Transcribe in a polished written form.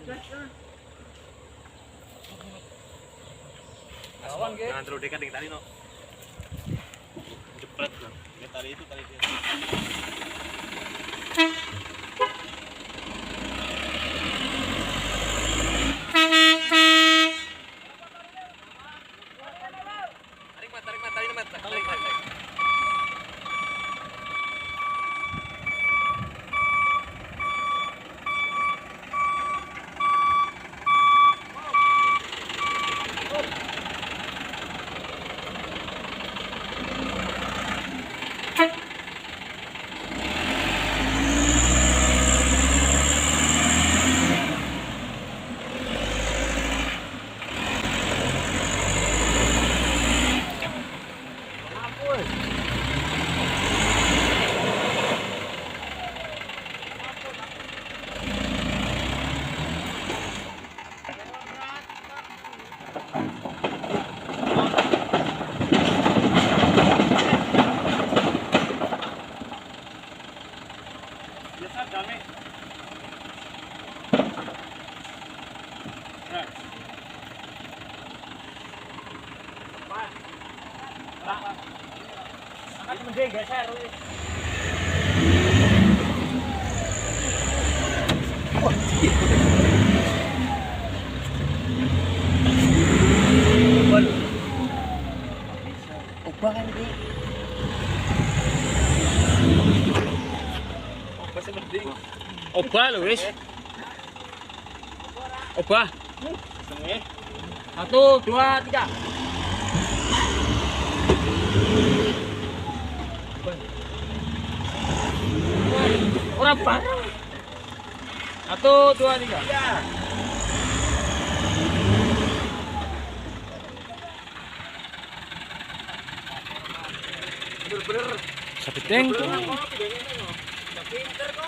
Jangan terlalu dekat dengan tali, no. Jepret, no. Ya, tali itu tali dia. Tarik mat, tali mat. Mending geser. Obah kan ini. Obah sih mending. Obah lho wis. Obah. Sengih. 1 2 3. Orang bareng. 1 2 3. Ya. Bener-bener. Sapiteng. Pinter kok.